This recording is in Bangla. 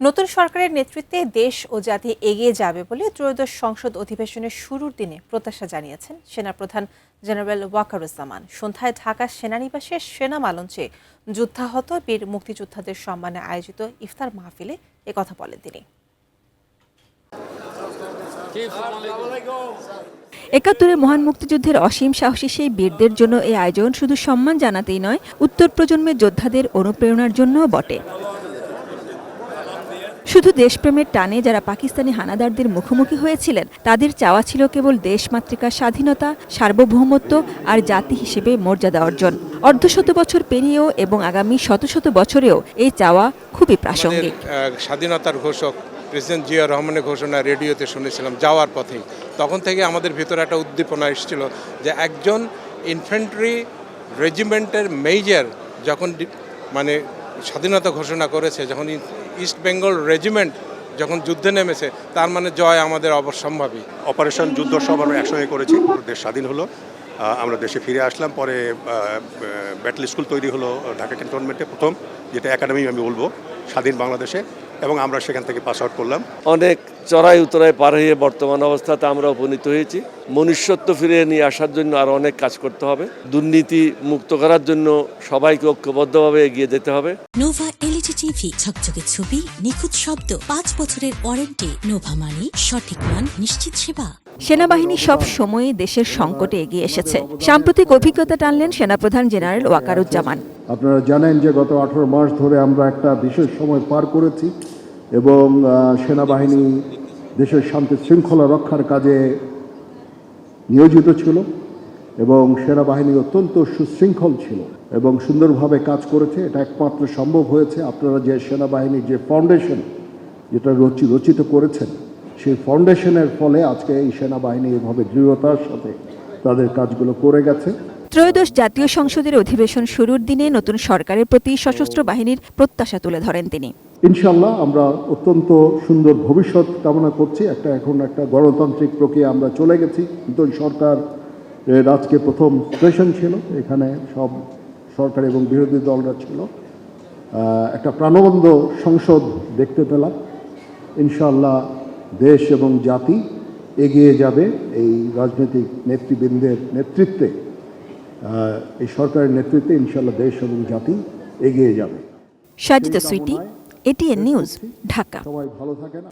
নতুন সরকারের নেতৃত্বে দেশ ও জাতি এগিয়ে যাবে বলে ত্রয়োদশ সংসদ অধিবেশনের শুরুর দিনে প্রত্যাশা জানিয়েছেন সেনাপ্রধান জেনারেল ওয়াকারুজ্জামান। সন্ধ্যায় ঢাকা সেনানিবাসের সেনা মালঞ্চে যুদ্ধাহত বীর মুক্তিযোদ্ধাদের সম্মানে আয়োজিত ইফতার মাহফিলে একথা বলেন তিনি। ৭১ মহান মুক্তিযুদ্ধের অসীম সাহসী সেই বীরদের জন্য এই আয়োজন শুধু সম্মান জানাতেই নয়, উত্তর প্রজন্মের যোদ্ধাদের অনুপ্রেরণার জন্যও বটে। শুধু দেশপ্রেমের টানে যারা পাকিস্তানি হানাদারদের মুখোমুখি হয়েছিলেন, তাদের চাওয়া ছিল কেবল দেশমাতৃকার স্বাধীনতা, সার্বভৌমত্ব আর জাতি হিসেবে মর্যাদা অর্জন। অর্ধশত বছর পেরিয়েও এবং আগামী শত শত বছরেও এই চাওয়া খুবই প্রাসঙ্গিক। স্বাধীনতার ঘোষক প্রেসিডেন্ট জিয়া রহমানের ঘোষণা রেডিওতে শুনেছিলাম যাওয়ার পথেই। তখন থেকে আমাদের ভিতরে একটা উদ্দীপনা এসেছিল যে একজন ইনফ্যান্ট্রি রেজিমেন্টের মেজর যখন স্বাধীনতা ঘোষণা করেছে, যখন ইস্ট বেঙ্গল রেজিমেন্ট যখন যুদ্ধে নেমেছে, তার মানে জয় আমাদের অবশ্যম্ভাবী। অপারেশন যুদ্ধ সব আমরা একসঙ্গে করেছি। দেশ স্বাধীন হলো, আমরা দেশে ফিরে আসলাম। পরে ব্যাটেল স্কুল তৈরি হলো ঢাকা ক্যান্টনমেন্টে, প্রথম যেটা একাডেমি আমি বলবো স্বাধীন বাংলাদেশে, এবং আমরা সেখান থেকে পাস আউট করলাম। অনেক চড়াই উতরাই পার হয়ে বর্তমান অবস্থাতে আমরা উপনীত হয়েছি। মনুষ্যত্ব ফিরিয়ে নিয়ে আসার জন্য আরও অনেক কাজ করতে হবে। দুর্নীতি মুক্ত করার জন্য সবাইকে ঐক্যবদ্ধভাবে এগিয়ে যেতে হবে। নোভা এলইডি টিভি, ঝকঝকে ছবি, নিখুঁত শব্দ, 5 বছরের ওয়ারেন্টি। নোভা মানে সঠিক মান, নিশ্চিত সেবা। সেনাবাহিনী সব সময়ই দেশের সংকটে এগিয়ে এসেছে। সাম্প্রতিক অভিজ্ঞতা টানলেন সেনাপ্রধান জেনারেল ওয়াকারুজ্জামান। আপনারা জানেন যে গত 18 মাস ধরে আমরা একটা বিশেষ সময় পার করেছি এবং সেনাবাহিনী দেশের শান্তি শৃঙ্খলা রক্ষার কাজে নিয়োজিত ছিল এবং সেনাবাহিনী অত্যন্ত সুশৃঙ্খল ছিল এবং সুন্দরভাবে কাজ করেছে। এটা একমাত্র সম্ভব হয়েছে আপনারা যে সেনাবাহিনীর যে ফাউন্ডেশন যেটা রচিত করেছেন, সেই ফাউন্ডেশনের ফলে আজকে এই সেনাবাহিনী এভাবে দৃঢ়তার সাথে তাদের কাজগুলো করে গেছে। ত্রয়োদশ জাতীয় সংসদের অধিবেশন শুরুর দিনে নতুন সরকারের প্রতি সশস্ত্র বাহিনীর প্রত্যাশা তুলে ধরেন তিনি। ইনশাআল্লাহ আমরা অত্যন্ত সুন্দর ভবিষ্যৎ কামনা করছি। এখন একটা গণতান্ত্রিক প্রক্রিয়া আমরা চলে গেছি। নতুন সরকার আজকে প্রথম সেশন ছিল, এখানে সব সরকার এবং বিরোধী দলরা ছিল। একটা প্রাণবন্ত সংসদ দেখতে পেলাম। ইনশাআল্লাহ দেশ এবং জাতি এগিয়ে যাবে এই রাজনৈতিক নেতৃবৃন্দের নেতৃত্বে। এই সরকারের নেতৃত্বে ইনশাআল্লাহ দেশ এবং জাতি এগিয়ে যাবে। সাজিদা সুইটি, এটিএন নিউজ, ঢাকা। সবাই ভালো থাকেন।